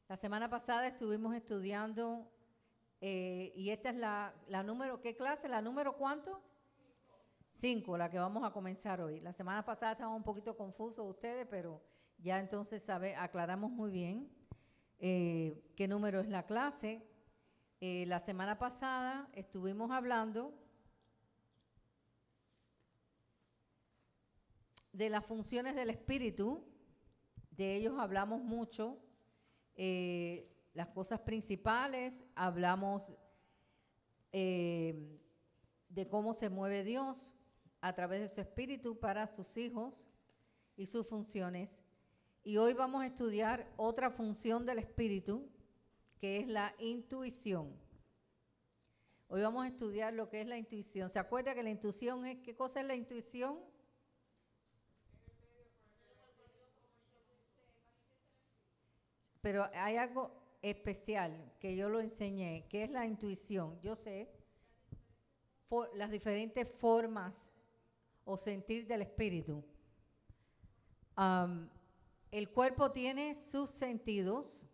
La semana pasada estuvimos estudiando, y esta es la número, ¿qué clase? ¿La número cuánto? 5, la que vamos a comenzar hoy. La semana pasada estaban un poquito confusos ustedes, pero ya entonces aclaramos muy bien qué número es la clase. La semana pasada estuvimos hablando de las funciones del espíritu, de ellos hablamos mucho, las cosas principales, hablamos de cómo se mueve Dios a través de su espíritu para sus hijos y sus funciones. Y hoy vamos a estudiar otra función del espíritu, que es la intuición. Hoy vamos a estudiar lo que es la intuición. ¿Se acuerda que la intuición es, qué cosa es la intuición? Pero hay algo especial que yo lo enseñé, que es la intuición. Yo sé las diferentes formas o sentir del espíritu. El cuerpo tiene sus sentidos.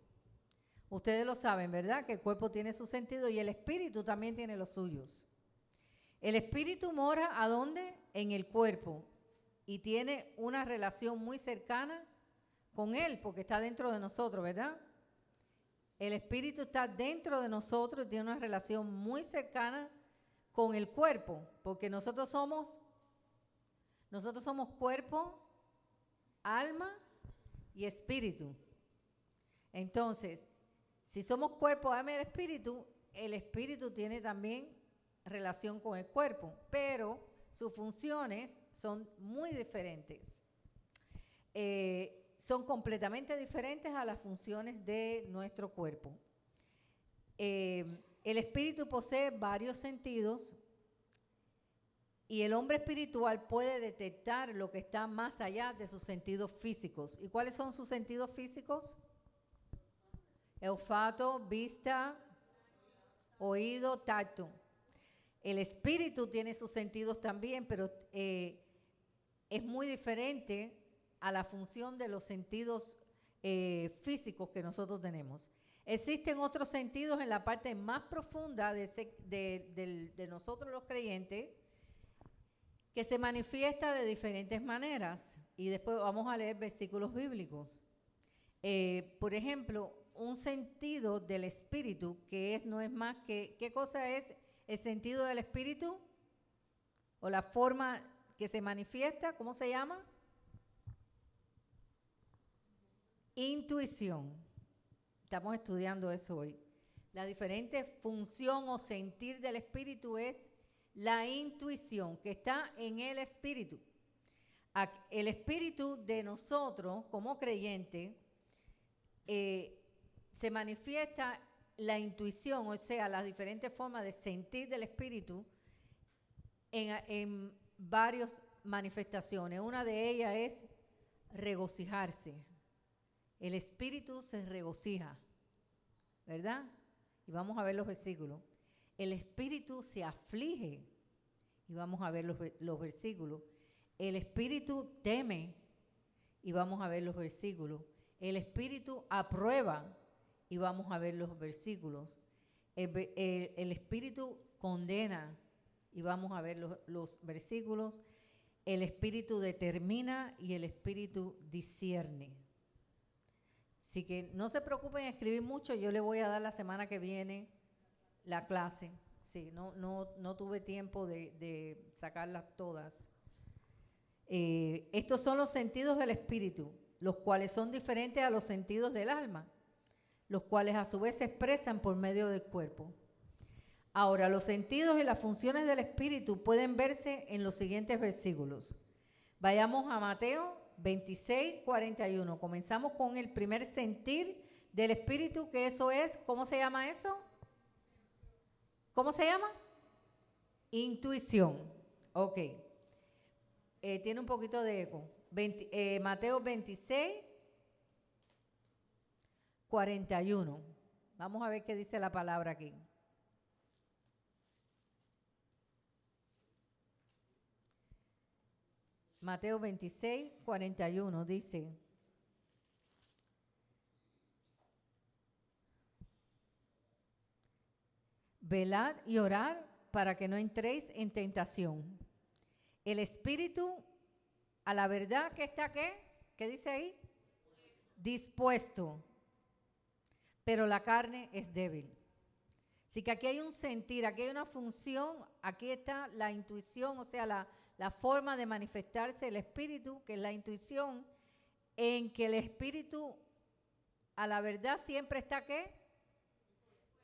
Ustedes lo saben, ¿verdad? Que el cuerpo tiene sus sentidos y el espíritu también tiene los suyos. El espíritu mora ¿a dónde? En el cuerpo y tiene una relación muy cercana con él porque está dentro de nosotros, ¿verdad? El espíritu está dentro de nosotros y tiene una relación muy cercana con el cuerpo, porque nosotros somos cuerpo, alma y espíritu. Entonces, si somos cuerpo, alma y el espíritu tiene también relación con el cuerpo, pero sus funciones son muy diferentes. Son completamente diferentes a las funciones de nuestro cuerpo. El espíritu posee varios sentidos y el hombre espiritual puede detectar lo que está más allá de sus sentidos físicos. ¿Y cuáles son sus sentidos físicos? Olfato, vista, oído, tacto. El espíritu tiene sus sentidos también, pero es muy diferente a la función de los sentidos físicos que nosotros tenemos. Existen otros sentidos en la parte más profunda de nosotros los creyentes que se manifiesta de diferentes maneras. Y después vamos a leer versículos bíblicos. Por ejemplo, un sentido del espíritu que no es más que, ¿qué cosa es el sentido del espíritu? O la forma que se manifiesta, ¿cómo se llama? Intuición. Estamos estudiando eso hoy. La diferente función o sentir del espíritu es la intuición que está en el espíritu. El espíritu de nosotros como creyente se manifiesta la intuición, o sea, las diferentes formas de sentir del espíritu en varias manifestaciones. Una de ellas es regocijarse. El espíritu se regocija, ¿verdad? Y vamos a ver los versículos. El espíritu se aflige, y vamos a ver los versículos. El espíritu teme, y vamos a ver los versículos. El espíritu aprueba, y vamos a ver los versículos. El espíritu condena, y vamos a ver los versículos. El espíritu determina y el espíritu discierne. Así que no se preocupen en escribir mucho, yo le voy a dar la semana que viene la clase. Sí, no tuve tiempo de sacarlas todas. Estos son los sentidos del espíritu, los cuales son diferentes a los sentidos del alma, los cuales a su vez se expresan por medio del cuerpo. Ahora, los sentidos y las funciones del espíritu pueden verse en los siguientes versículos. Vayamos a Mateo 26, 41. Comenzamos con el primer sentir del espíritu, que eso es, ¿cómo se llama eso? ¿Cómo se llama? Intuición. Ok. Tiene un poquito de eco. Mateo 26, 41. Vamos a ver qué dice la palabra aquí. Mateo 26, 41 dice: velad y orad para que no entréis en tentación. El espíritu a la verdad que está, ¿qué dice ahí? Dispuesto, pero la carne es débil. Así que aquí hay un sentir, aquí hay una función, aquí está la intuición, o sea, la forma de manifestarse el espíritu, que es la intuición, en que el espíritu a la verdad siempre está, ¿qué?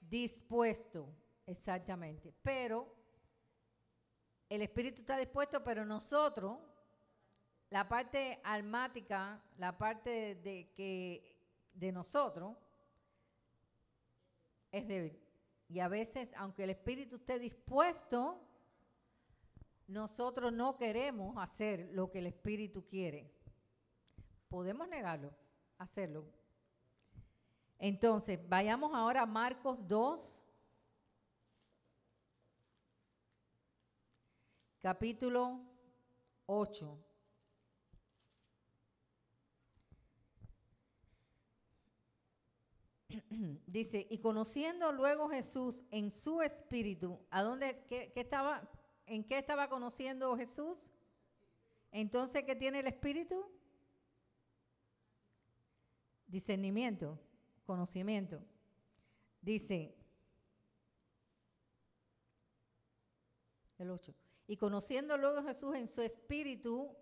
Dispuesto, exactamente. Pero el espíritu está dispuesto, pero nosotros, la parte almática, la parte de nosotros, es débil. Y a veces, aunque el espíritu esté dispuesto, nosotros no queremos hacer lo que el espíritu quiere. Podemos negarlo, hacerlo. Entonces, vayamos ahora a Marcos 2, capítulo 8. Dice, y conociendo luego Jesús en su espíritu, ¿a dónde, en qué estaba conociendo Jesús? Entonces, ¿qué tiene el espíritu? Discernimiento, conocimiento. Dice, el 8, y conociendo luego Jesús en su espíritu,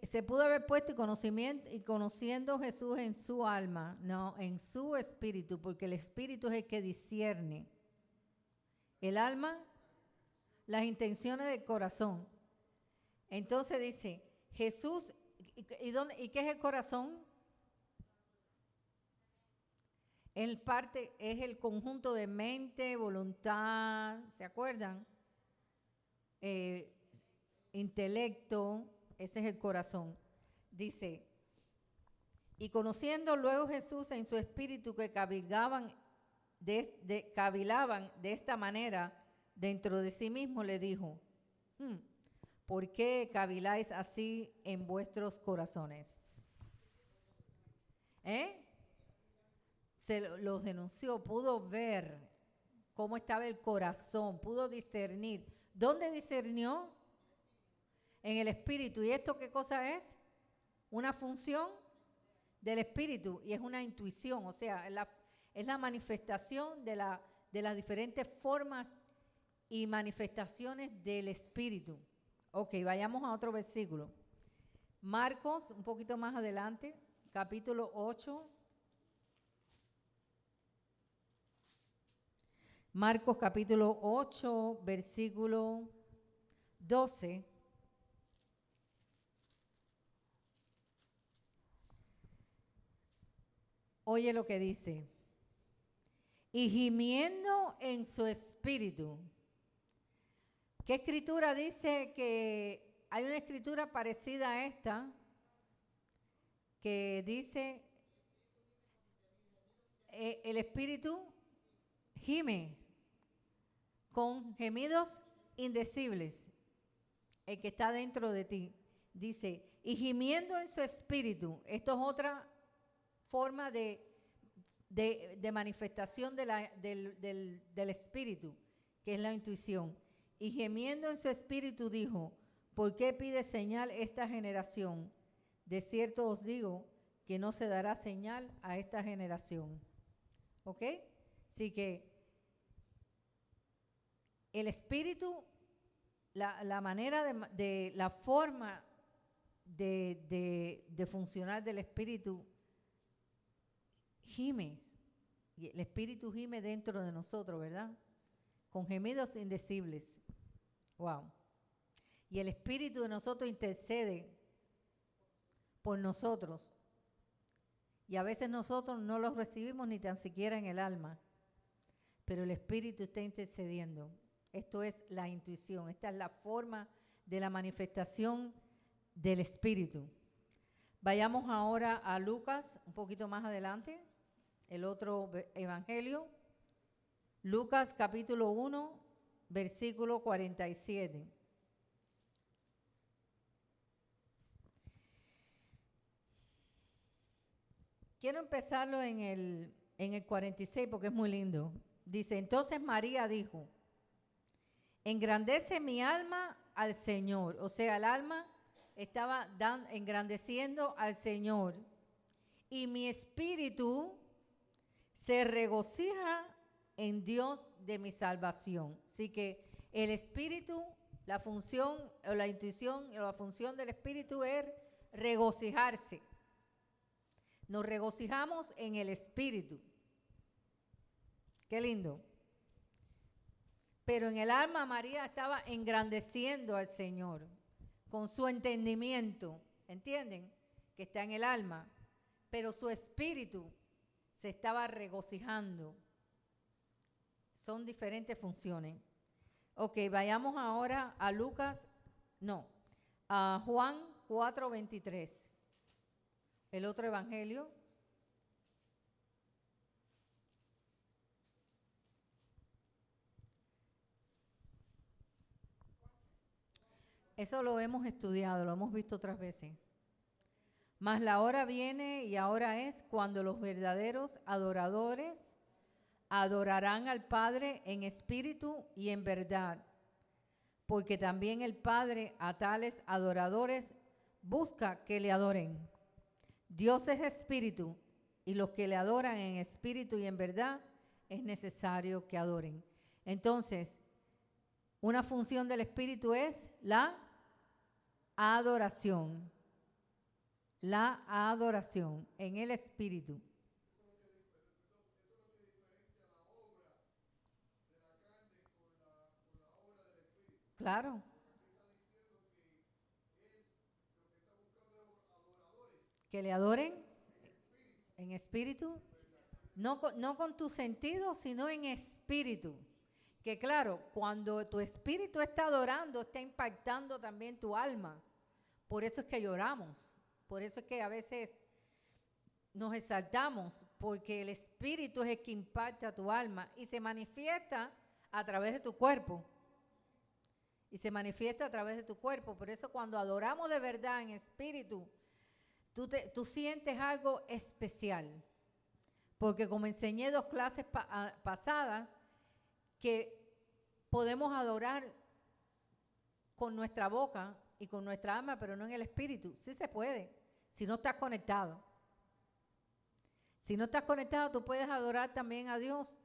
se pudo haber puesto y conociendo Jesús en su alma, no, en su espíritu, porque el espíritu es el que discierne. El alma, las intenciones del corazón. Entonces dice, Jesús, ¿y qué es el corazón? Es el conjunto de mente, voluntad, ¿se acuerdan? Intelecto. Ese es el corazón. Dice, y conociendo luego Jesús en su espíritu que cavilaban de esta manera dentro de sí mismo, le dijo, ¿por qué caviláis así en vuestros corazones? Se los denunció, pudo ver cómo estaba el corazón, pudo discernir. ¿Dónde discernió? En el espíritu. ¿Y esto qué cosa es? Una función del espíritu y es una intuición, o sea, es la manifestación de las diferentes formas y manifestaciones del espíritu. Ok, vayamos a otro versículo. Marcos, un poquito más adelante, capítulo 8. Marcos capítulo 8, versículo 12. Oye lo que dice. Y gimiendo en su espíritu. ¿Qué escritura dice? Que hay una escritura parecida a esta que dice el espíritu gime con gemidos indecibles, el que está dentro de ti. Dice, y gimiendo en su espíritu. Esto es otra forma de manifestación del espíritu, que es la intuición. Y gemiendo en su espíritu dijo, ¿por qué pide señal esta generación? De cierto os digo que no se dará señal a esta generación. ¿Ok? Así que el espíritu, la manera la forma de funcionar del espíritu gime, y el espíritu gime dentro de nosotros, ¿verdad? Con gemidos indecibles. Wow. Y el espíritu de nosotros intercede por nosotros. Y a veces nosotros no los recibimos ni tan siquiera en el alma, pero el espíritu está intercediendo. Esto es la intuición, esta es la forma de la manifestación del espíritu. Vayamos ahora a Lucas, un poquito más adelante, el otro evangelio. Lucas capítulo 1, versículo 47. Quiero empezarlo en el 46 porque es muy lindo. Dice, entonces María dijo, engrandece mi alma al Señor. O sea, el alma estaba engrandeciendo al Señor. Y mi espíritu se regocija en Dios de mi salvación. Así que el espíritu, la función o la intuición o la función del espíritu es regocijarse. Nos regocijamos en el espíritu. Qué lindo. Pero en el alma María estaba engrandeciendo al Señor con su entendimiento, ¿entienden? Que está en el alma, pero su espíritu se estaba regocijando. Son diferentes funciones. Ok, vayamos ahora a a Juan 4:23, el otro evangelio. Eso lo hemos estudiado, lo hemos visto otras veces. Mas la hora viene y ahora es cuando los verdaderos adoradores adorarán al Padre en espíritu y en verdad, porque también el Padre a tales adoradores busca que le adoren. Dios es espíritu y los que le adoran en espíritu y en verdad es necesario que adoren. Entonces, una función del espíritu es la adoración. La adoración en el espíritu. Claro. Que le adoren en espíritu. No con tu sentido, sino en espíritu. Que claro, cuando tu espíritu está adorando, está impactando también tu alma. Por eso es que lloramos. Por eso es que a veces nos exaltamos, porque el espíritu es el que impacta tu alma y se manifiesta a través de tu cuerpo. Y se manifiesta a través de tu cuerpo. Por eso cuando adoramos de verdad en espíritu, tú sientes algo especial. Porque como enseñé 2 clases pasadas, que podemos adorar con nuestra boca y con nuestra alma, pero no en el espíritu. Sí se puede, si no estás conectado. Si no estás conectado, tú puedes adorar también a Dios.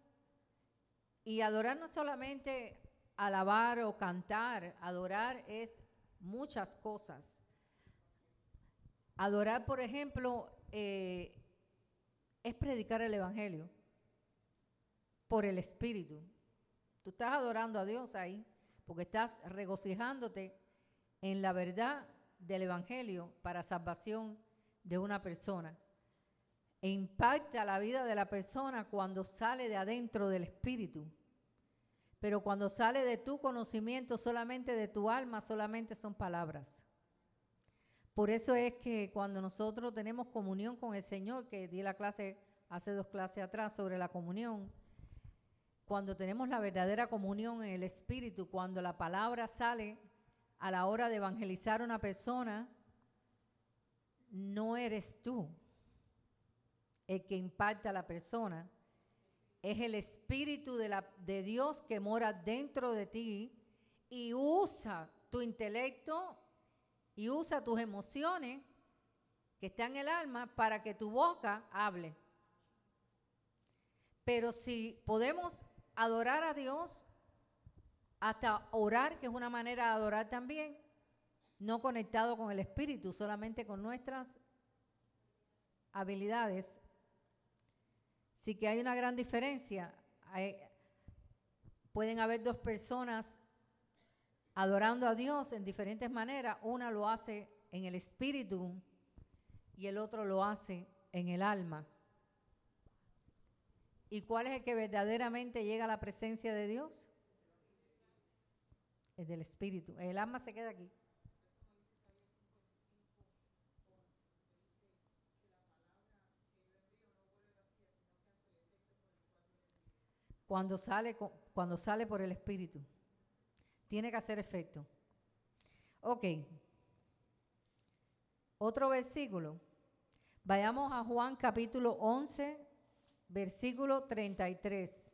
Y adorar no solamente alabar o cantar, adorar es muchas cosas. Adorar, por ejemplo, es predicar el evangelio por el espíritu. Tú estás adorando a Dios ahí porque estás regocijándote en la verdad del evangelio para salvación de una persona. E impacta la vida de la persona cuando sale de adentro del espíritu. Pero cuando sale de tu conocimiento, solamente de tu alma, solamente son palabras. Por eso es que cuando nosotros tenemos comunión con el Señor, que di la clase hace 2 clases atrás sobre la comunión, cuando tenemos la verdadera comunión en el Espíritu, cuando la palabra sale a la hora de evangelizar a una persona, no eres tú el que impacta a la persona, es el Espíritu de Dios que mora dentro de ti y usa tu intelecto y usa tus emociones que están en el alma para que tu boca hable. Pero si podemos adorar a Dios, hasta orar, que es una manera de adorar también, no conectado con el Espíritu, solamente con nuestras habilidades. Sí que hay una gran diferencia. Pueden haber 2 personas adorando a Dios en diferentes maneras. Una lo hace en el espíritu y el otro lo hace en el alma. ¿Y cuál es el que verdaderamente llega a la presencia de Dios? Es del espíritu. El alma se queda aquí. Cuando sale por el espíritu. Tiene que hacer efecto. Ok. Otro versículo. Vayamos a Juan capítulo 11, versículo 33.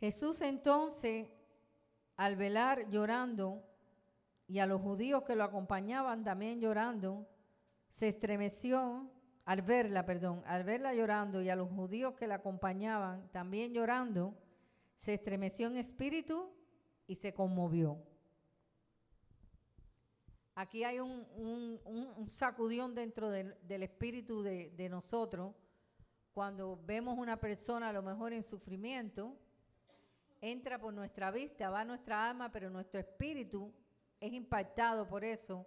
Jesús entonces, al velar llorando, y a los judíos que lo acompañaban también llorando, se estremeció al verla llorando, y a los judíos que la acompañaban también llorando, se estremeció en espíritu y se conmovió. Aquí hay un sacudión dentro del espíritu de nosotros. Cuando vemos una persona a lo mejor en sufrimiento, entra por nuestra vista, va a nuestra alma, pero nuestro espíritu es impactado por eso,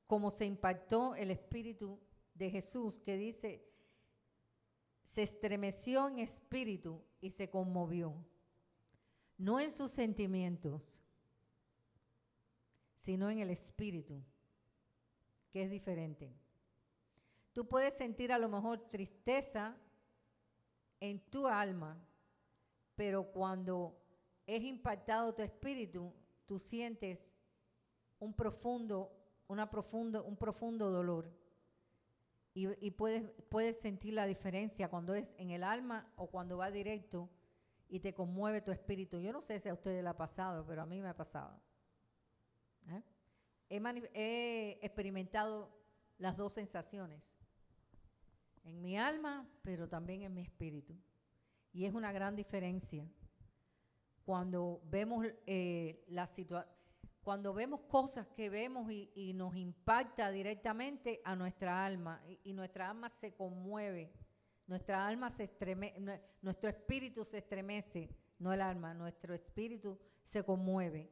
como se impactó el espíritu de Jesús, que dice, se estremeció en espíritu y se conmovió. No en sus sentimientos, sino en el espíritu, que es diferente. Tú puedes sentir a lo mejor tristeza en tu alma, pero cuando es impactado tu espíritu, tú sientes un profundo dolor. Y puedes sentir la diferencia cuando es en el alma o cuando va directo y te conmueve tu espíritu. Yo no sé si a ustedes le ha pasado, pero a mí me ha pasado. He experimentado las dos sensaciones, en mi alma, pero también en mi espíritu. Y es una gran diferencia cuando vemos cuando vemos cosas que vemos y nos impacta directamente a nuestra alma, y nuestra alma se conmueve, nuestra alma se estremece, nuestro espíritu se estremece, no el alma, nuestro espíritu se conmueve.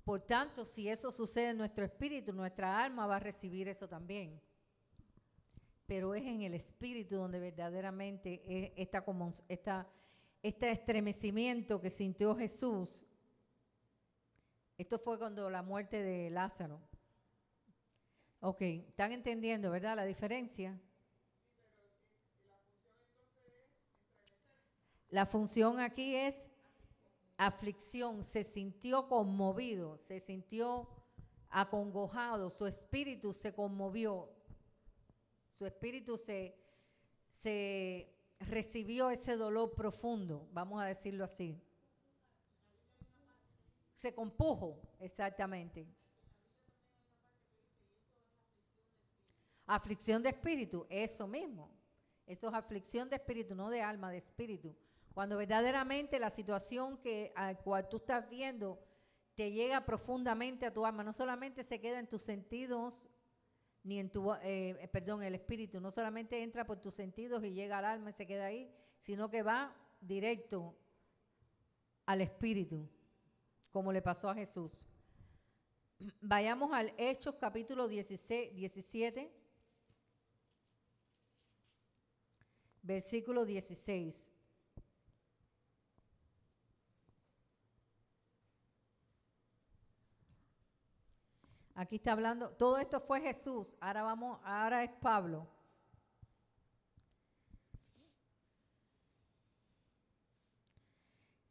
Por tanto, si eso sucede en nuestro espíritu, nuestra alma va a recibir eso también. Pero es en el espíritu donde verdaderamente este estremecimiento que sintió Jesús. Esto fue cuando la muerte de Lázaro. Ok, ¿están entendiendo, verdad, la diferencia? La función aquí es aflicción. Se sintió conmovido, se sintió acongojado, su espíritu se conmovió, su espíritu se recibió ese dolor profundo, vamos a decirlo así. Se compuso, exactamente. Aflicción de espíritu, eso mismo. Eso es aflicción de espíritu, no de alma, de espíritu. Cuando verdaderamente la situación a cual tú estás viendo te llega profundamente a tu alma, no solamente se queda en tus sentidos, ni en el espíritu, no solamente entra por tus sentidos y llega al alma y se queda ahí, sino que va directo al espíritu, como le pasó a Jesús. Vayamos al Hechos capítulo 17, versículo 16. Aquí está hablando, todo esto fue Jesús, ahora es Pablo.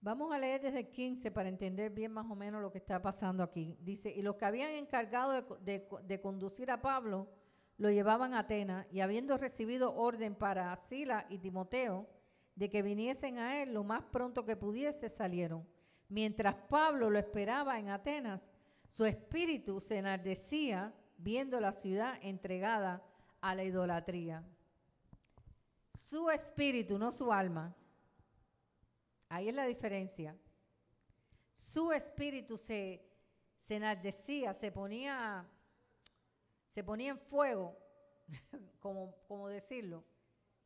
Vamos a leer desde el 15 para entender bien más o menos lo que está pasando aquí. Dice, y los que habían encargado de conducir a Pablo lo llevaban a Atenas, y habiendo recibido orden para Sila y Timoteo de que viniesen a él lo más pronto que pudiese, salieron. Mientras Pablo lo esperaba en Atenas, su espíritu se enardecía viendo la ciudad entregada a la idolatría. Su espíritu, no su alma. Ahí es la diferencia. Su espíritu se enardecía, se ponía en fuego, como decirlo.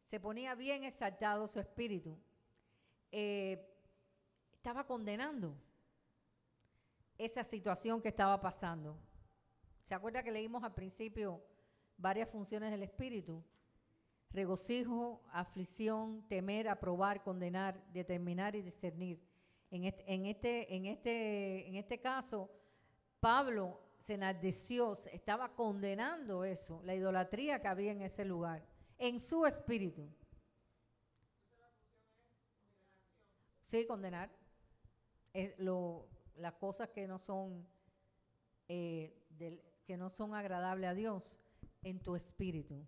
Se ponía bien exaltado su espíritu. Estaba condenando esa situación que estaba pasando. ¿Se acuerda que leímos al principio varias funciones del espíritu? Regocijo, aflicción, temer, aprobar, condenar, determinar y discernir. En este caso, Pablo se enardeció, estaba condenando eso, la idolatría que había en ese lugar, en su espíritu. Sí, condenar. Las cosas que no son agradables a Dios en tu espíritu.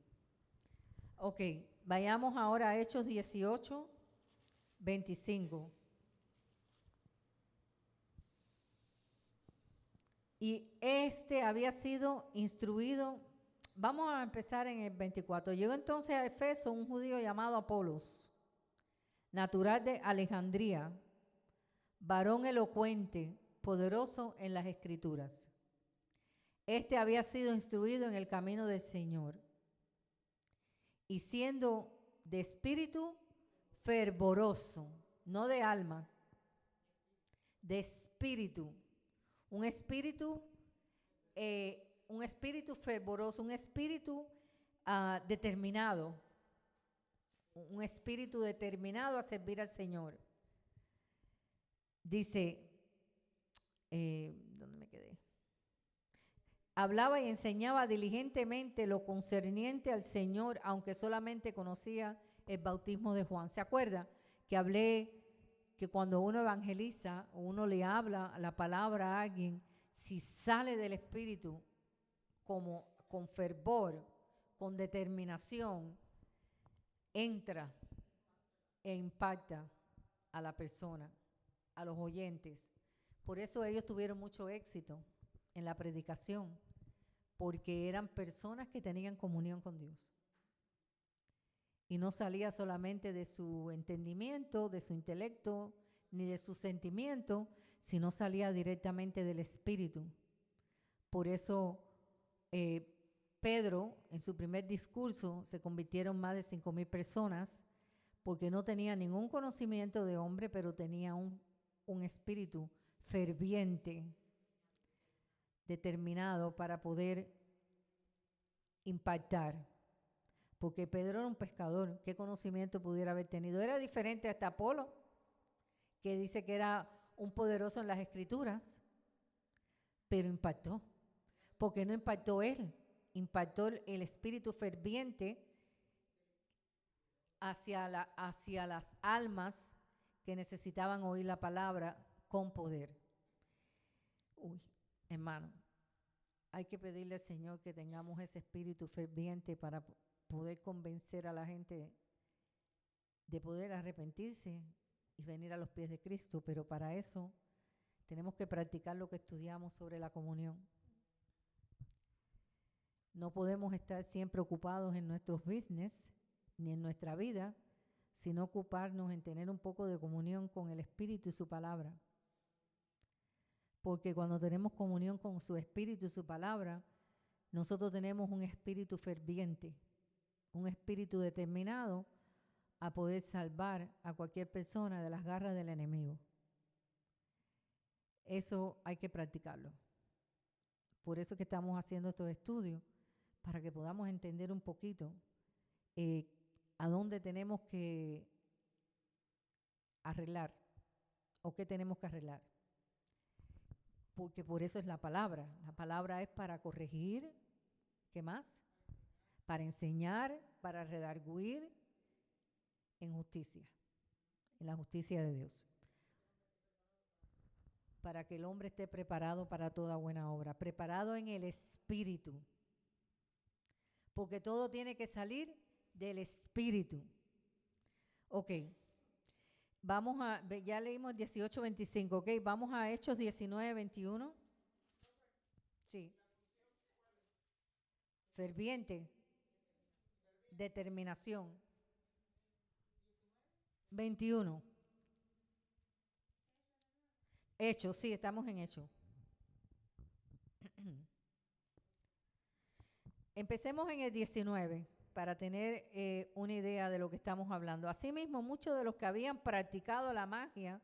Ok, vayamos ahora a Hechos 18, 25. Y este había sido instruido. Vamos a empezar en el 24. Llegó entonces a Efeso un judío llamado Apolos, natural de Alejandría, varón elocuente, poderoso en las Escrituras. Este había sido instruido en el camino del Señor y siendo de espíritu fervoroso, no de alma, de espíritu, un espíritu fervoroso, un espíritu determinado, un espíritu determinado a servir al Señor. Dice, ¿dónde me quedé? Hablaba y enseñaba diligentemente lo concerniente al Señor, aunque solamente conocía el bautismo de Juan. ¿Se acuerda que hablé que cuando uno evangeliza o uno le habla la palabra a alguien, si sale del Espíritu como con fervor, con determinación, entra e impacta a la persona, a los oyentes? Por eso ellos tuvieron mucho éxito en la predicación, porque eran personas que tenían comunión con Dios. Y no salía solamente de su entendimiento, de su intelecto, ni de su sentimiento, sino salía directamente del Espíritu. Por eso Pedro, en su primer discurso, se convirtieron más de 5,000 personas, porque no tenía ningún conocimiento de hombre, pero tenía un espíritu ferviente, determinado para poder impactar. Porque Pedro era un pescador, ¿qué conocimiento pudiera haber tenido? Era diferente hasta Apolo, que dice que era un poderoso en las Escrituras, pero impactó. Porque no impactó él, impactó el espíritu ferviente hacia las almas que necesitaban oír la palabra con poder. Uy, hermano, hay que pedirle al Señor que tengamos ese espíritu ferviente para poder convencer a la gente de poder arrepentirse y venir a los pies de Cristo, pero para eso tenemos que practicar lo que estudiamos sobre la comunión. No podemos estar siempre ocupados en nuestros business ni en nuestra vida, sino ocuparnos en tener un poco de comunión con el Espíritu y su palabra. Porque cuando tenemos comunión con su Espíritu y su palabra, nosotros tenemos un espíritu ferviente, un espíritu determinado a poder salvar a cualquier persona de las garras del enemigo. Eso hay que practicarlo. Por eso es que estamos haciendo estos estudios, para que podamos entender un poquito a dónde tenemos que arreglar o qué tenemos que arreglar. Porque por eso es la palabra. La palabra es para corregir, ¿qué más? Para enseñar, para redarguir en justicia, en la justicia de Dios. Para que el hombre esté preparado para toda buena obra, preparado en el Espíritu. Porque todo tiene que salir del Espíritu. Ok. Vamos a, ya leímos 18:25, ok. Vamos a Hechos 19:21. Sí. Ferviente. Determinación. 21. Hechos, sí, estamos en Hechos. Empecemos en el 19 para tener una idea de lo que estamos hablando. Asimismo, muchos de los que habían practicado la magia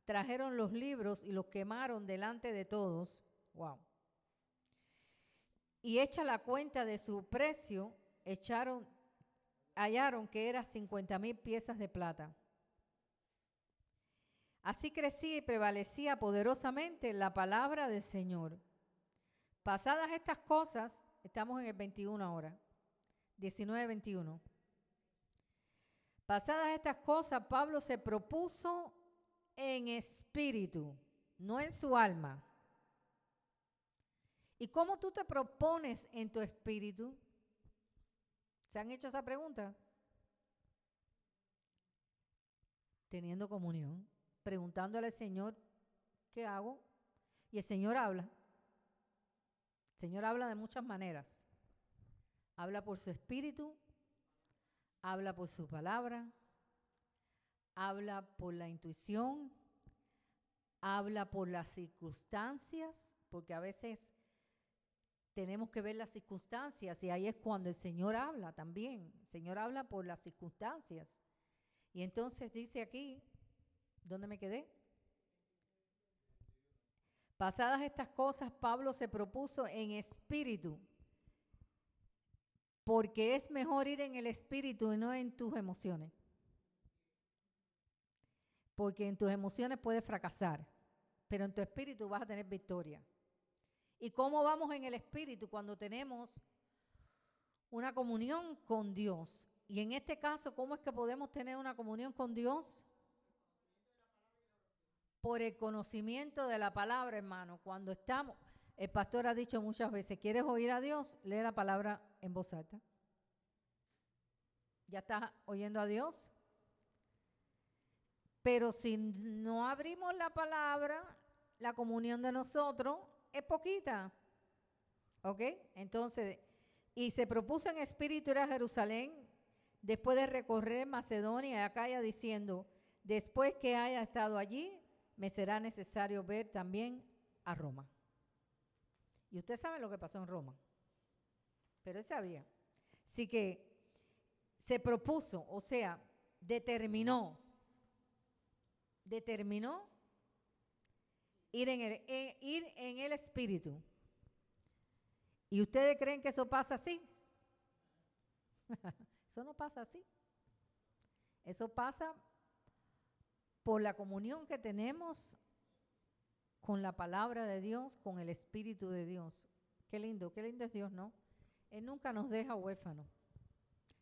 trajeron los libros y los quemaron delante de todos. Wow. Y hecha la cuenta de su precio, hallaron que era 50,000 piezas de plata. Así crecía y prevalecía poderosamente la palabra del Señor. Pasadas estas cosas, estamos en el 21 ahora, 19:21. Pasadas estas cosas, Pablo se propuso en espíritu, no en su alma. ¿Y cómo tú te propones en tu espíritu? ¿Se han hecho esa pregunta? Teniendo comunión, preguntándole al Señor, ¿qué hago? Y el Señor habla. Señor habla de muchas maneras. Habla por su espíritu, habla por su palabra, habla por la intuición, habla por las circunstancias, porque a veces tenemos que ver las circunstancias y ahí es cuando el Señor habla también. El Señor habla por las circunstancias. Y entonces dice aquí, ¿dónde me quedé? Pasadas estas cosas, Pablo se propuso en espíritu, porque es mejor ir en el espíritu y no en tus emociones. Porque en tus emociones puedes fracasar, pero en tu espíritu vas a tener victoria. ¿Y cómo vamos en el espíritu? Cuando tenemos una comunión con Dios. Y en este caso, ¿cómo es que podemos tener una comunión con Dios? Por el conocimiento de la palabra, hermano. Cuando estamos, el pastor ha dicho muchas veces, ¿quieres oír a Dios? Lee la palabra en voz alta. ¿Ya estás oyendo a Dios? Pero si no abrimos la palabra, la comunión de nosotros es poquita. ¿Ok? Entonces, y se propuso en espíritu ir a Jerusalén después de recorrer Macedonia y Acaya diciendo, después que haya estado allí, me será necesario ver también a Roma. Y usted sabe lo que pasó en Roma. Pero él sabía. Así que se propuso, o sea, determinó ir en el espíritu. ¿Y ustedes creen que eso pasa así? Eso no pasa así. Eso pasa por la comunión que tenemos con la palabra de Dios, con el Espíritu de Dios. Qué lindo es Dios, ¿no? Él nunca nos deja huérfanos.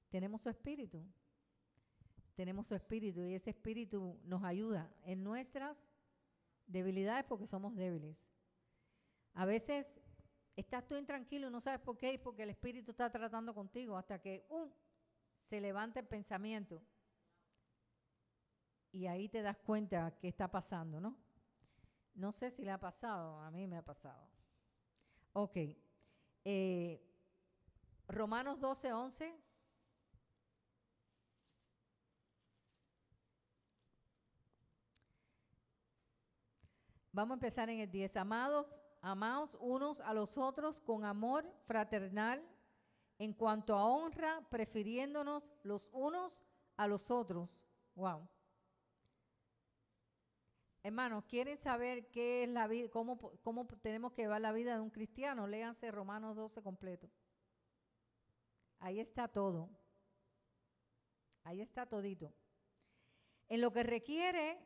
Tenemos su Espíritu. Tenemos su Espíritu y ese Espíritu nos ayuda en nuestras debilidades porque somos débiles. A veces estás tú intranquilo y no sabes por qué, es porque el Espíritu está tratando contigo hasta que se levanta el pensamiento. Y ahí te das cuenta qué está pasando, ¿no? No sé si le ha pasado, a mí me ha pasado. Ok. Romanos 12:11. Vamos a empezar en el 10. Amaos unos a los otros con amor fraternal, en cuanto a honra, prefiriéndonos los unos a los otros. Wow. Hermanos, ¿quieren saber qué es la vida, cómo tenemos que llevar la vida de un cristiano? Léanse Romanos 12 completo. Ahí está todo. Ahí está todito. En lo que requiere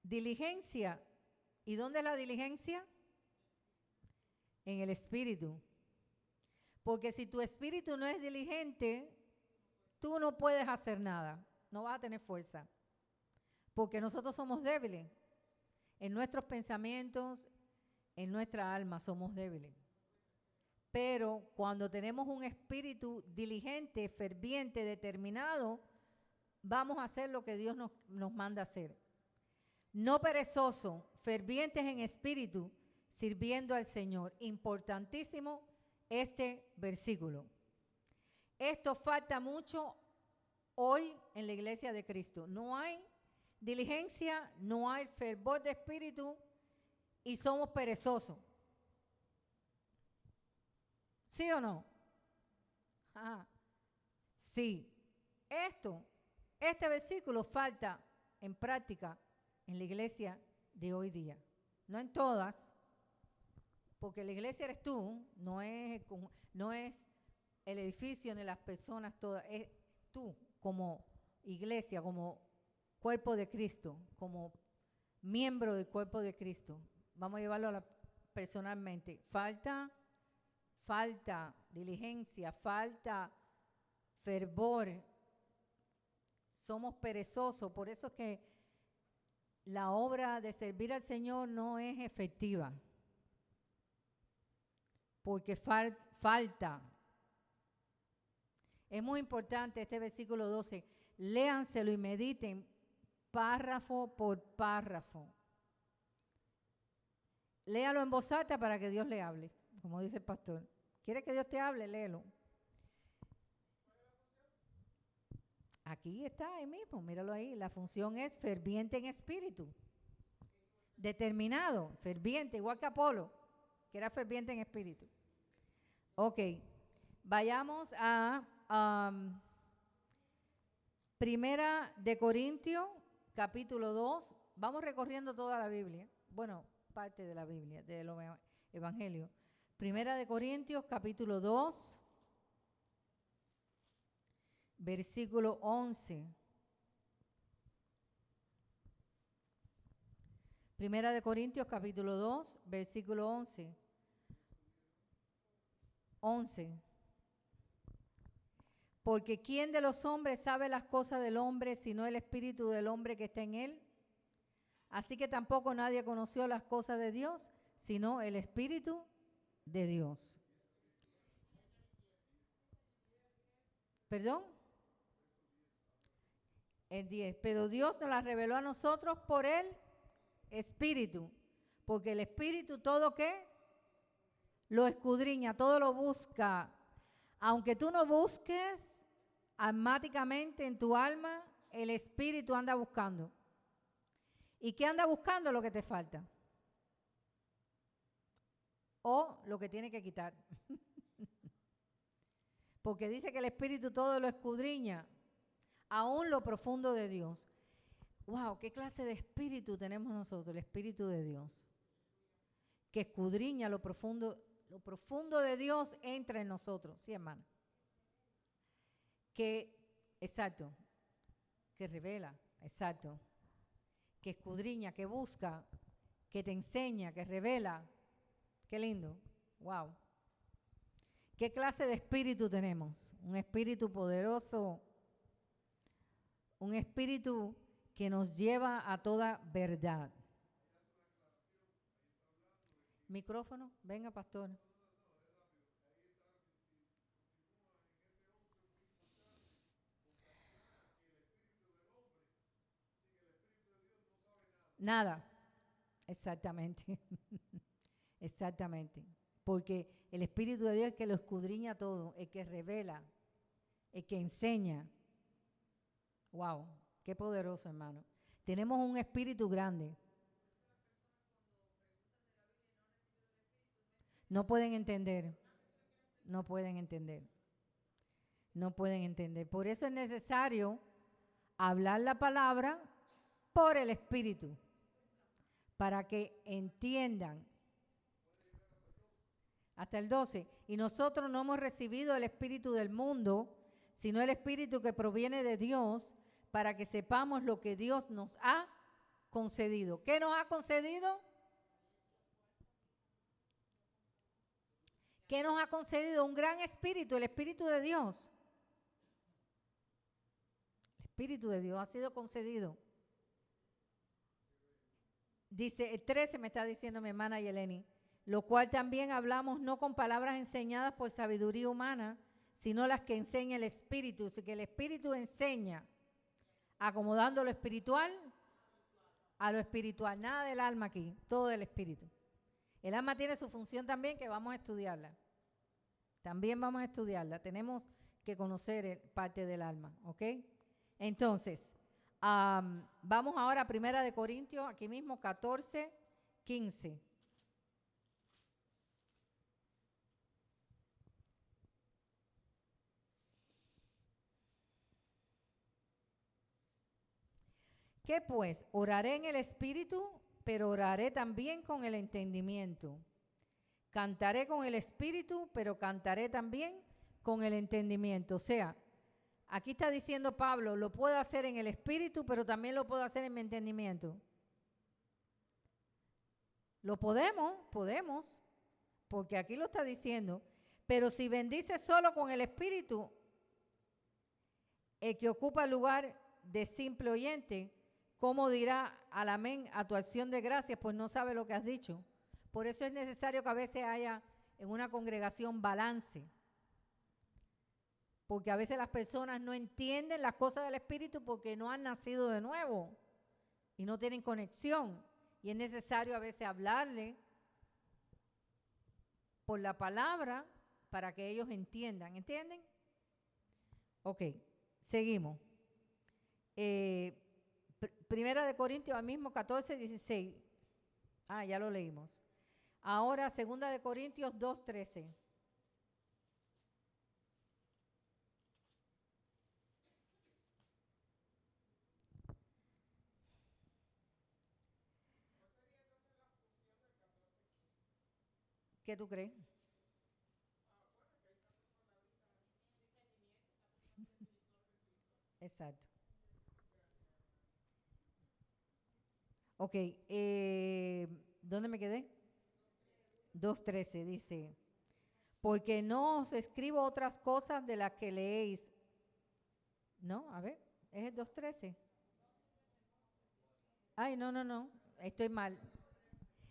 diligencia. ¿Y dónde es la diligencia? En el espíritu. Porque si tu espíritu no es diligente, tú no puedes hacer nada. No vas a tener fuerza. Porque nosotros somos débiles. En nuestros pensamientos, en nuestra alma somos débiles. Pero cuando tenemos un espíritu diligente, ferviente, determinado, vamos a hacer lo que Dios nos manda hacer. No perezoso, fervientes en espíritu, sirviendo al Señor. Importantísimo este versículo. Esto falta mucho hoy en la iglesia de Cristo. No hay diligencia, no hay fervor de espíritu y somos perezosos. ¿Sí o no? Ajá. Sí. Este versículo falta en práctica en la iglesia de hoy día. No en todas, porque la iglesia eres tú, no es el edificio ni las personas todas, es tú como iglesia, como cuerpo de Cristo, como miembro del cuerpo de Cristo. Vamos a llevarlo personalmente. Falta diligencia, falta fervor. Somos perezosos, por eso es que la obra de servir al Señor no es efectiva. Porque falta. Es muy importante este versículo 12. Léanselo y mediten párrafo por párrafo. Léalo en voz alta para que Dios le hable. como dice el pastor. ¿Quiere que Dios te hable? Léelo. Aquí está, ahí mismo, míralo ahí. La función es ferviente en espíritu. Determinado, ferviente, igual que Apolo, que era ferviente en espíritu. Ok, vayamos a Primera de Corintios, capítulo 2. Vamos recorriendo toda la Biblia. Bueno, parte de la Biblia, de los evangelios. Primera de Corintios, capítulo 2, versículo 11. Primera de Corintios, capítulo 2, versículo 11. 11. Porque ¿quién de los hombres sabe las cosas del hombre sino el espíritu del hombre que está en él? Así que tampoco nadie conoció las cosas de Dios sino el espíritu de Dios. ¿Perdón? El 10. Pero Dios nos las reveló a nosotros por el espíritu. Porque el espíritu todo ¿qué? Lo escudriña, todo lo busca. Aunque tú no busques, almáticamente en tu alma, el espíritu anda buscando. ¿Y qué anda buscando? Lo que te falta. O lo que tiene que quitar. Porque dice que el espíritu todo lo escudriña, aún lo profundo de Dios. Wow, ¿qué clase de espíritu tenemos nosotros? El espíritu de Dios. Que escudriña lo profundo de Dios entra en nosotros, sí, hermano. Exacto, que revela, exacto. Que escudriña, que busca, que te enseña, que revela. Qué lindo, wow. ¿Qué clase de espíritu tenemos? Un espíritu poderoso, un espíritu que nos lleva a toda verdad. Micrófono, venga, pastor. Nada, exactamente, exactamente. Porque el Espíritu de Dios es el que lo escudriña todo, el que revela, el que enseña. Wow, qué poderoso, hermano. Tenemos un espíritu grande. No pueden entender, no pueden entender, no pueden entender. Por eso es necesario hablar la palabra por el Espíritu, para que entiendan. Hasta el 12. Y nosotros no hemos recibido el espíritu del mundo, sino el espíritu que proviene de Dios, para que sepamos lo que Dios nos ha concedido. ¿Qué nos ha concedido? ¿Qué nos ha concedido? Un gran espíritu, el espíritu de Dios. El espíritu de Dios ha sido concedido. Dice, el 13 me está diciendo mi hermana Yeleni, lo cual también hablamos no con palabras enseñadas por sabiduría humana, sino las que enseña el Espíritu. Así que el Espíritu enseña, acomodando lo espiritual a lo espiritual. Nada del alma aquí, todo del Espíritu. El alma tiene su función también, que vamos a estudiarla. También vamos a estudiarla. Tenemos que conocer parte del alma, ¿ok? Entonces, vamos ahora a Primera de Corintios, aquí mismo, 14, 15. ¿Qué pues? Oraré en el Espíritu, pero oraré también con el entendimiento. Cantaré con el Espíritu, pero cantaré también con el entendimiento. O sea, aquí está diciendo Pablo, lo puedo hacer en el Espíritu, pero también lo puedo hacer en mi entendimiento. Lo podemos, porque aquí lo está diciendo. Pero si bendices solo con el Espíritu, el que ocupa el lugar de simple oyente, ¿cómo dirá al amén a tu acción de gracias? Pues no sabe lo que has dicho. Por eso es necesario que a veces haya en una congregación balance. Porque a veces las personas no entienden las cosas del Espíritu porque no han nacido de nuevo y no tienen conexión. Y es necesario a veces hablarle por la palabra para que ellos entiendan. ¿Entienden? Ok, seguimos. Primera de Corintios, ahora mismo 14, 16. Ah, ya lo leímos. Ahora, segunda de Corintios 2, 13. ¿Qué tú crees? Exacto. Ok, ¿dónde me quedé? 2:13 dice, porque no os escribo otras cosas de las que leéis. No, a ver, es el 2:13. Ay, no, estoy mal.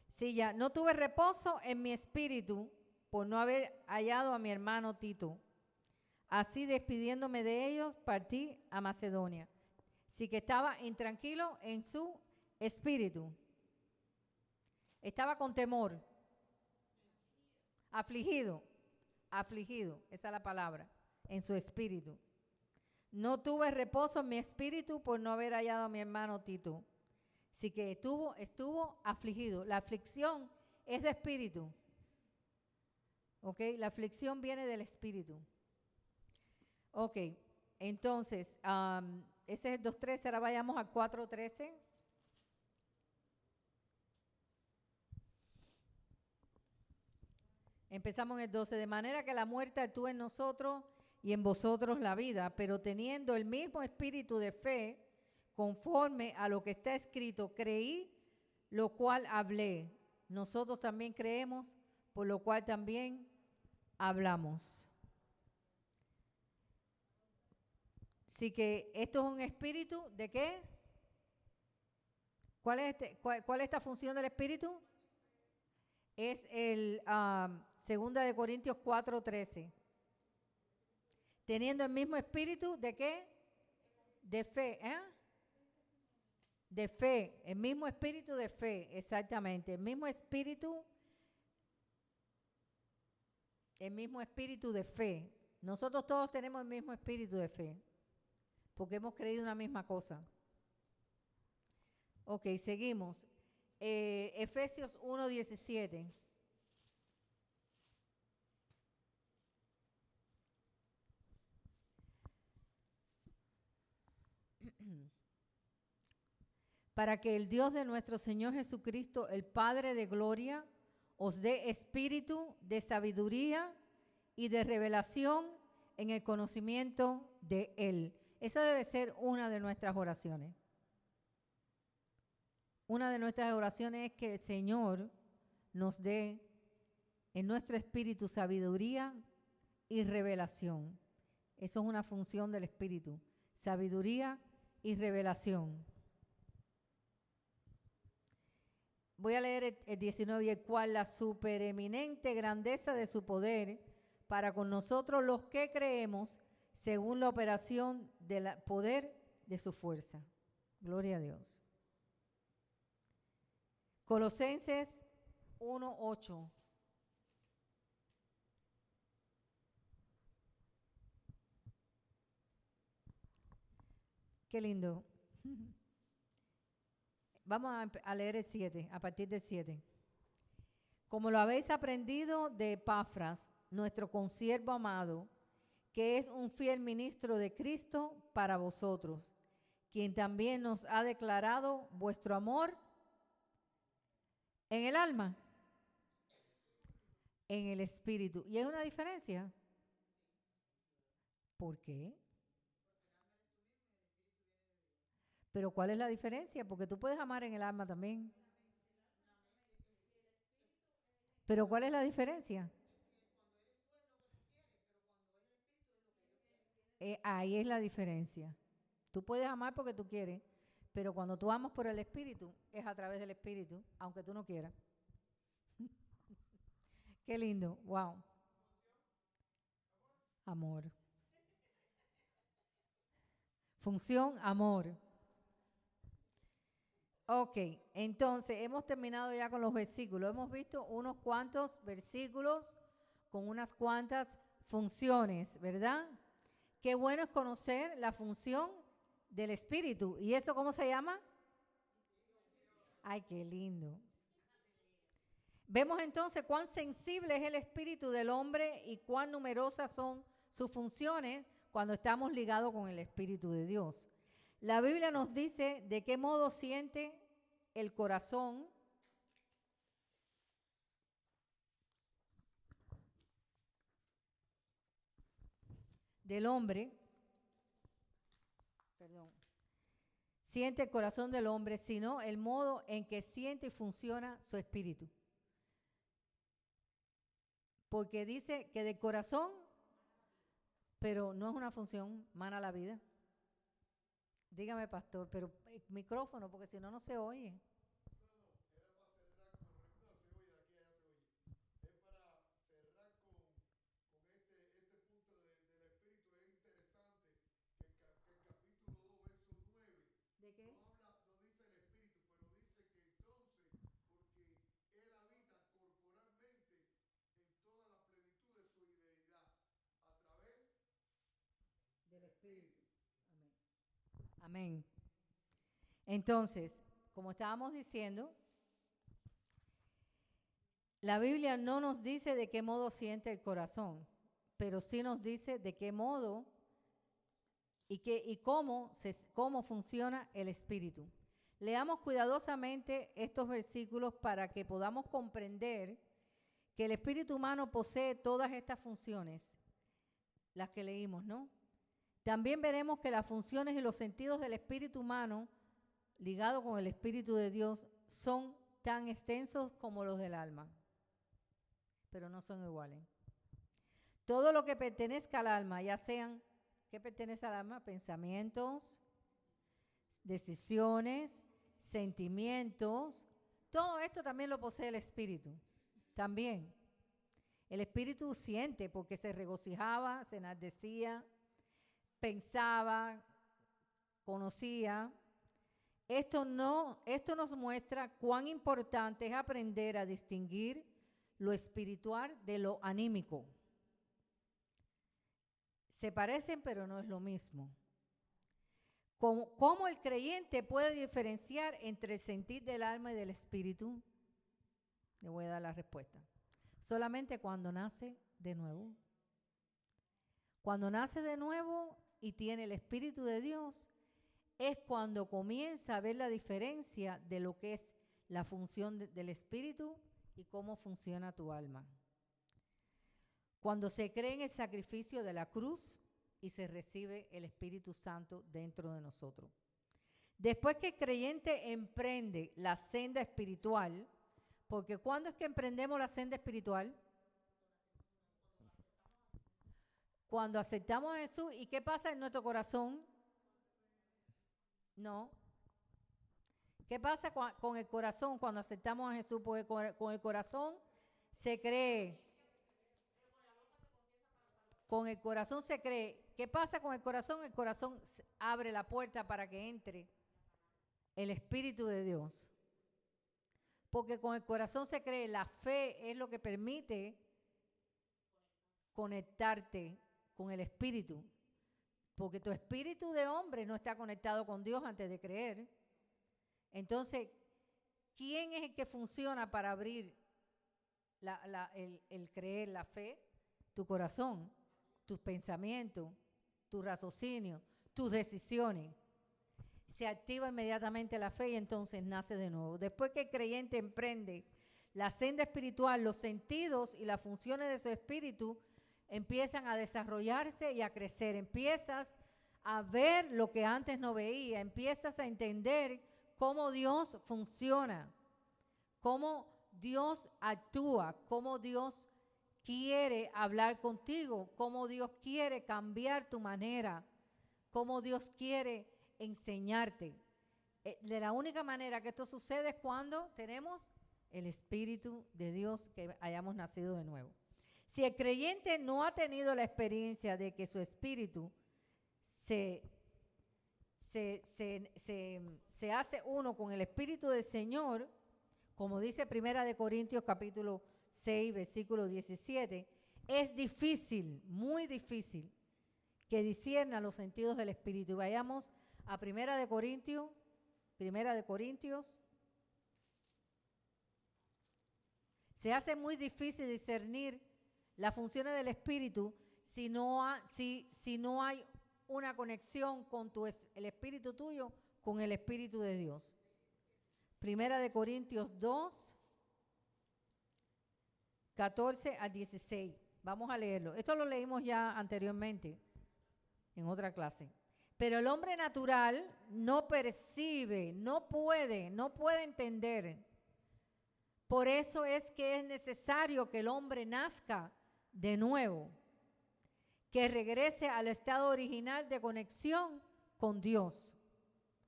Sí, ya, no tuve reposo en mi espíritu por no haber hallado a mi hermano Tito. Así despidiéndome de ellos, partí a Macedonia. Sí que estaba intranquilo en su espíritu. Estaba con temor, afligido, esa es la palabra, en su espíritu. No tuve reposo en mi espíritu por no haber hallado a mi hermano Tito. Así que estuvo afligido. La aflicción es de espíritu. ¿Ok? La aflicción viene del espíritu. Ok, entonces, ese es el 2:13, ahora vayamos al 4:13. Empezamos en el 12, de manera que la muerte actúa en nosotros y en vosotros la vida, pero teniendo el mismo espíritu de fe, conforme a lo que está escrito, creí, lo cual hablé. Nosotros también creemos, por lo cual también hablamos. Así que esto es un espíritu de qué? ¿Cuál es esta función del espíritu? Es el segunda de Corintios 4:13. Teniendo el mismo espíritu de qué? De fe, de fe, el mismo espíritu de fe, exactamente, el mismo espíritu de fe. Nosotros todos tenemos el mismo espíritu de fe, porque hemos creído una misma cosa. Ok, seguimos. Efesios 1:17. Para que el Dios de nuestro Señor Jesucristo, el Padre de gloria, os dé espíritu de sabiduría y de revelación en el conocimiento de Él. Esa debe ser una de nuestras oraciones. Una de nuestras oraciones es que el Señor nos dé en nuestro espíritu sabiduría y revelación. Eso es una función del espíritu, sabiduría y revelación. Voy a leer el 19, el cual la supereminente grandeza de su poder para con nosotros los que creemos según la operación del poder de su fuerza. Gloria a Dios. Colosenses 1:8. Qué lindo. Vamos a leer el 7, a partir del 7. Como lo habéis aprendido de Epafras, nuestro consiervo amado, que es un fiel ministro de Cristo para vosotros, quien también nos ha declarado vuestro amor en el alma, en el espíritu. ¿Y hay una diferencia? ¿Por qué? Pero ¿cuál es la diferencia? Porque tú puedes amar en el alma también. Pero ¿cuál es la diferencia? Ahí es la diferencia. Tú puedes amar porque tú quieres, pero cuando tú amas por el Espíritu, es a través del Espíritu, aunque tú no quieras. Qué lindo, wow. Amor. Función, amor. Ok, entonces hemos terminado ya con los versículos. Hemos visto unos cuantos versículos con unas cuantas funciones, ¿verdad? Qué bueno es conocer la función del Espíritu. ¿Y eso cómo se llama? Ay, qué lindo. Vemos entonces cuán sensible es el espíritu del hombre y cuán numerosas son sus funciones cuando estamos ligados con el Espíritu de Dios. La Biblia nos dice de qué modo siente el corazón del hombre, siente el corazón del hombre, sino el modo en que siente y funciona su espíritu. Porque dice que del corazón, pero no es una función, mana la vida. Dígame, pastor, pero el micrófono, porque si no, no se oye. ¿De qué? Del espíritu. Amén. Amén. Entonces, como estábamos diciendo, la Biblia no nos dice de qué modo siente el corazón, pero sí nos dice de qué modo y cómo funciona el espíritu. Leamos cuidadosamente estos versículos para que podamos comprender que el espíritu humano posee todas estas funciones, las que leímos, ¿no? También veremos que las funciones y los sentidos del espíritu humano, ligados con el Espíritu de Dios, son tan extensos como los del alma, pero no son iguales. Todo lo que pertenezca al alma, ya sean, ¿qué pertenece al alma? Pensamientos, decisiones, sentimientos, todo esto también lo posee el espíritu. También. El espíritu siente porque se regocijaba, se enardecía, pensaba, conocía. Esto nos muestra cuán importante es aprender a distinguir lo espiritual de lo anímico. Se parecen, pero no es lo mismo. ¿Cómo el creyente puede diferenciar entre el sentir del alma y del espíritu? Le voy a dar la respuesta. Solamente cuando nace de nuevo. Cuando nace de nuevo y tiene el Espíritu de Dios, es cuando comienza a ver la diferencia de lo que es la función del Espíritu y cómo funciona tu alma. Cuando se cree en el sacrificio de la cruz y se recibe el Espíritu Santo dentro de nosotros. Después que el creyente emprende la senda espiritual, porque ¿cuándo es que emprendemos la senda espiritual? Cuando aceptamos a Jesús. ¿Y qué pasa en nuestro corazón? No. ¿Qué pasa con el corazón cuando aceptamos a Jesús? Porque con el corazón se cree. Con el corazón se cree. ¿Qué pasa con el corazón? El corazón abre la puerta para que entre el Espíritu de Dios. Porque con el corazón se cree. La fe es lo que permite conectarte con el Espíritu. Porque tu espíritu de hombre no está conectado con Dios antes de creer. Entonces, ¿quién es el que funciona para abrir el creer, la fe? Tu corazón, tus pensamientos, tu raciocinio, tus decisiones. Se activa inmediatamente la fe y entonces nace de nuevo. Después que el creyente emprende la senda espiritual, los sentidos y las funciones de su espíritu empiezan a desarrollarse y a crecer. Empiezas a ver lo que antes no veía. Empiezas a entender cómo Dios funciona, cómo Dios actúa, cómo Dios quiere hablar contigo, cómo Dios quiere cambiar tu manera, cómo Dios quiere enseñarte. De la única manera que esto sucede es cuando tenemos el Espíritu de Dios, que hayamos nacido de nuevo. Si el creyente no ha tenido la experiencia de que su espíritu se hace uno con el Espíritu del Señor, como dice 1 Corintios capítulo 6, versículo 17, es difícil, muy difícil, que discierna los sentidos del Espíritu. Y vayamos a Primera de Corintios. Se hace muy difícil discernir las funciones del Espíritu si no hay una conexión con el Espíritu tuyo con el Espíritu de Dios. Primera de Corintios 2, 14 a 16. Vamos a leerlo. Esto lo leímos ya anteriormente en otra clase. Pero el hombre natural no percibe, no puede entender. Por eso es que es necesario que el hombre nazca de nuevo, que regrese al estado original de conexión con Dios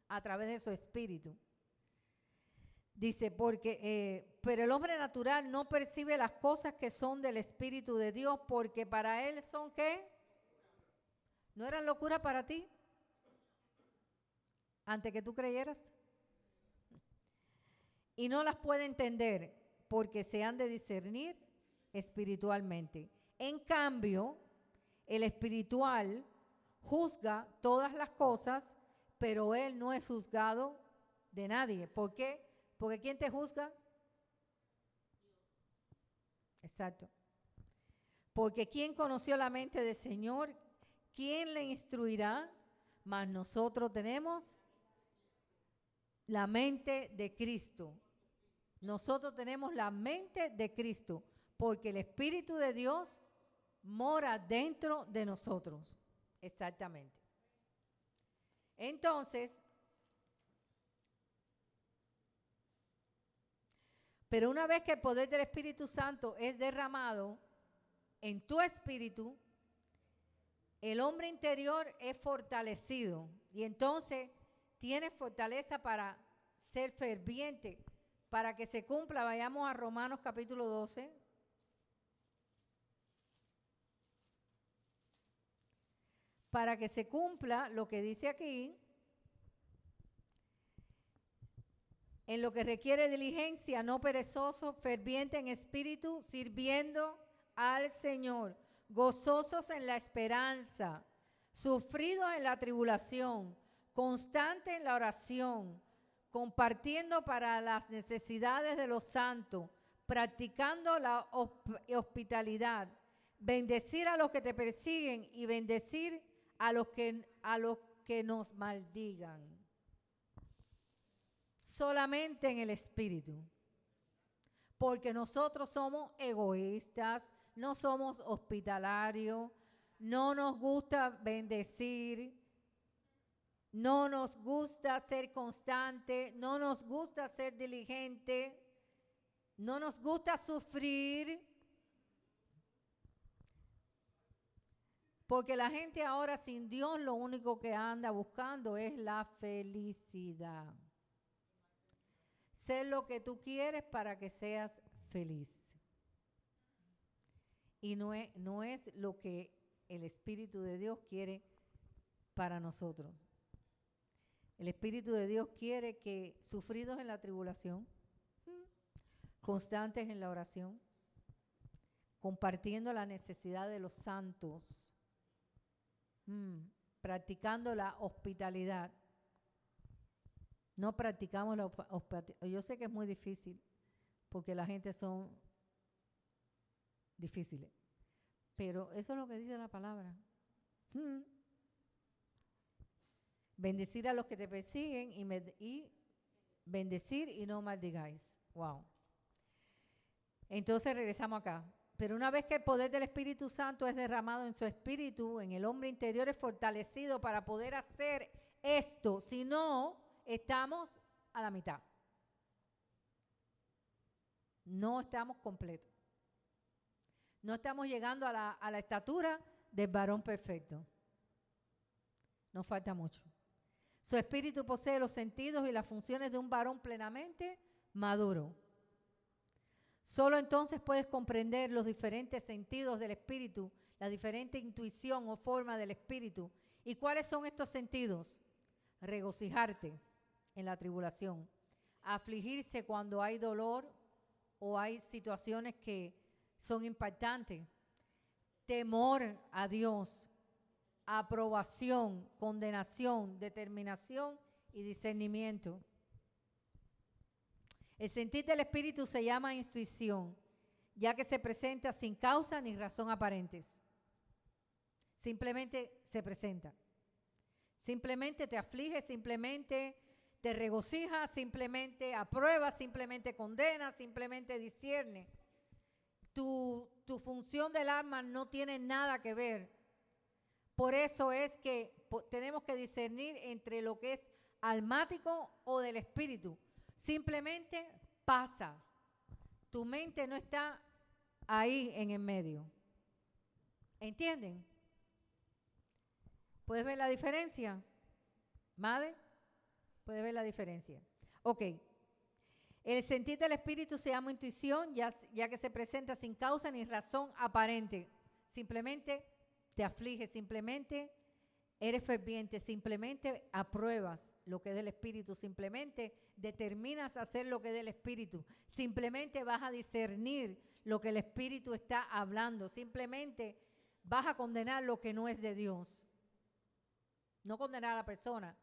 a través de su espíritu. Dice, pero el hombre natural no percibe las cosas que son del Espíritu de Dios, porque para él son ¿qué? ¿No eran locura para ti? Antes que tú creyeras. Y no las puede entender, porque se han de discernir espiritualmente. En cambio, el espiritual juzga todas las cosas, pero él no es juzgado de nadie. ¿Por qué? Porque ¿quién te juzga? Exacto. Porque ¿quién conoció la mente del Señor? ¿Quién le instruirá? Mas nosotros tenemos la mente de Cristo. Nosotros tenemos la mente de Cristo, porque el Espíritu de Dios mora dentro de nosotros. Exactamente. Entonces, pero una vez que el poder del Espíritu Santo es derramado en tu espíritu, el hombre interior es fortalecido y entonces tiene fortaleza para ser ferviente, para que se cumpla. Vayamos a Romanos capítulo 12. Para que se cumpla lo que dice aquí, en lo que requiere diligencia, no perezoso, ferviente en espíritu, sirviendo al Señor, gozosos en la esperanza, sufridos en la tribulación, constante en la oración, compartiendo para las necesidades de los santos, practicando la hospitalidad, bendecir a los que te persiguen y bendecir a los que nos maldigan. Solamente en el Espíritu. Porque nosotros somos egoístas, no somos hospitalarios, no nos gusta bendecir, no nos gusta ser constante, no nos gusta ser diligente, no nos gusta sufrir. Porque la gente ahora sin Dios lo único que anda buscando es la felicidad. Ser lo que tú quieres para que seas feliz. Y no es lo que el Espíritu de Dios quiere para nosotros. El Espíritu de Dios quiere que sufridos en la tribulación, constantes en la oración, compartiendo la necesidad de los santos, practicando la hospitalidad. No practicamos la hospitalidad. Yo sé que es muy difícil porque la gente son difíciles, pero eso es lo que dice la palabra. Bendecir a los que te persiguen y bendecir y no maldigáis. Wow. Entonces regresamos acá. Pero una vez que el poder del Espíritu Santo es derramado en su espíritu, en el hombre interior es fortalecido para poder hacer esto. Si no, estamos a la mitad. No estamos completos. No estamos llegando a la estatura del varón perfecto. Nos falta mucho. Su espíritu posee los sentidos y las funciones de un varón plenamente maduro. Solo entonces puedes comprender los diferentes sentidos del espíritu, la diferente intuición o forma del espíritu. ¿Y cuáles son estos sentidos? Regocijarte en la tribulación, afligirse cuando hay dolor o hay situaciones que son impactantes, temor a Dios, aprobación, condenación, determinación y discernimiento. El sentir del Espíritu se llama intuición, ya que se presenta sin causa ni razón aparentes. Simplemente se presenta. Simplemente te aflige, simplemente te regocija, simplemente aprueba, simplemente condena, simplemente discierne. Tu función del alma no tiene nada que ver. Por eso es que tenemos que discernir entre lo que es almático o del espíritu. Simplemente pasa. Tu mente no está ahí en el medio. ¿Entienden? ¿Puedes ver la diferencia? ¿Madre? ¿Puedes ver la diferencia? Ok. El sentir del espíritu se llama intuición, ya que se presenta sin causa ni razón aparente. Simplemente te aflige, simplemente eres ferviente, simplemente apruebas lo que es del espíritu, simplemente determinas hacer lo que es del espíritu, simplemente vas a discernir lo que el espíritu está hablando, simplemente vas a condenar lo que no es de Dios. No condenar a la persona,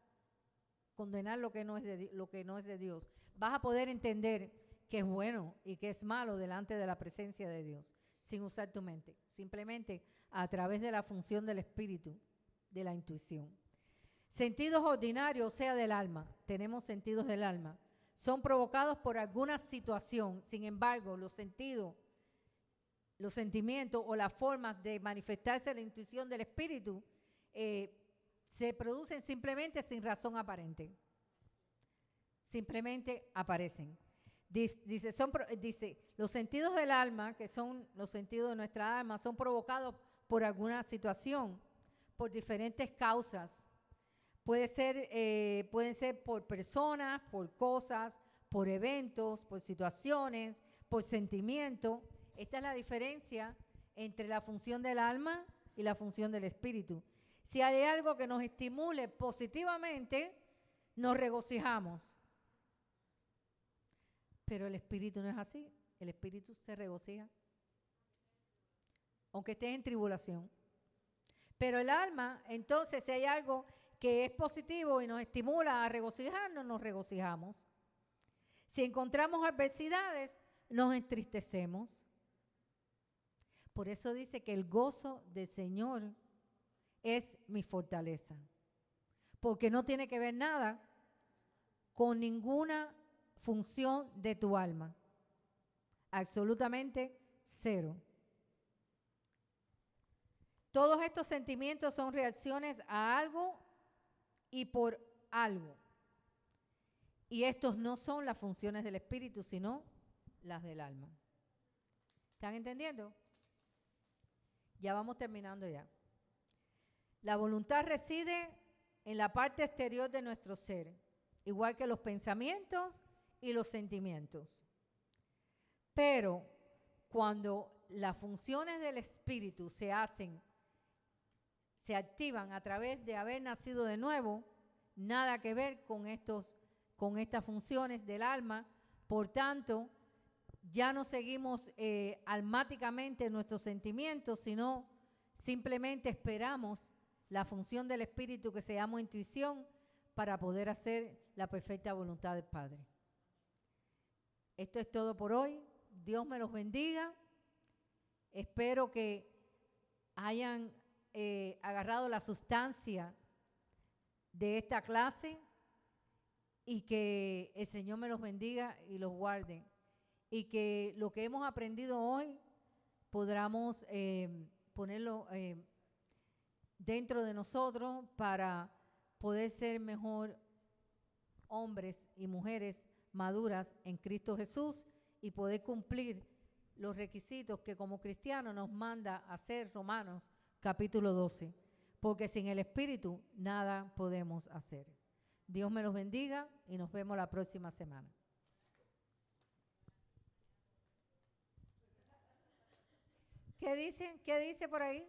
condenar lo que no es de Dios. Vas a poder entender qué es bueno y qué es malo delante de la presencia de Dios, sin usar tu mente, simplemente a través de la función del espíritu, de la intuición. Sentidos ordinarios, o sea, del alma, tenemos sentidos del alma, son provocados por alguna situación. Sin embargo, los sentidos, los sentimientos o las formas de manifestarse la intuición del espíritu se producen simplemente sin razón aparente. Simplemente aparecen. Dice, los sentidos del alma, que son los sentidos de nuestra alma, son provocados por alguna situación, por diferentes causas. Pueden ser por personas, por cosas, por eventos, por situaciones, por sentimientos. Esta es la diferencia entre la función del alma y la función del espíritu. Si hay algo que nos estimule positivamente, nos regocijamos. Pero el espíritu no es así. El espíritu se regocija, aunque estés en tribulación. Pero el alma, entonces, si hay algo que es positivo y nos estimula a regocijarnos, nos regocijamos. Si encontramos adversidades, nos entristecemos. Por eso dice que el gozo del Señor es mi fortaleza. Porque no tiene que ver nada con ninguna función de tu alma. Absolutamente cero. Todos estos sentimientos son reacciones a algo y por algo. Y estos no son las funciones del espíritu, sino las del alma. ¿Están entendiendo? Ya vamos terminando ya. La voluntad reside en la parte exterior de nuestro ser, igual que los pensamientos y los sentimientos. Pero cuando las funciones del espíritu se activan a través de haber nacido de nuevo, nada que ver con estas funciones del alma. Por tanto, ya no seguimos almáticamente nuestros sentimientos, sino simplemente esperamos la función del espíritu que se llama intuición para poder hacer la perfecta voluntad del Padre. Esto es todo por hoy. Dios me los bendiga. Espero que hayan agarrado la sustancia de esta clase y que el Señor me los bendiga y los guarde. Y que lo que hemos aprendido hoy podamos ponerlo dentro de nosotros para poder ser mejor hombres y mujeres maduras en Cristo Jesús y poder cumplir los requisitos que como cristianos nos manda a hacer Romanos capítulo 12, porque sin el Espíritu nada podemos hacer. Dios me los bendiga y nos vemos la próxima semana. ¿Qué dice? ¿Qué dice por ahí?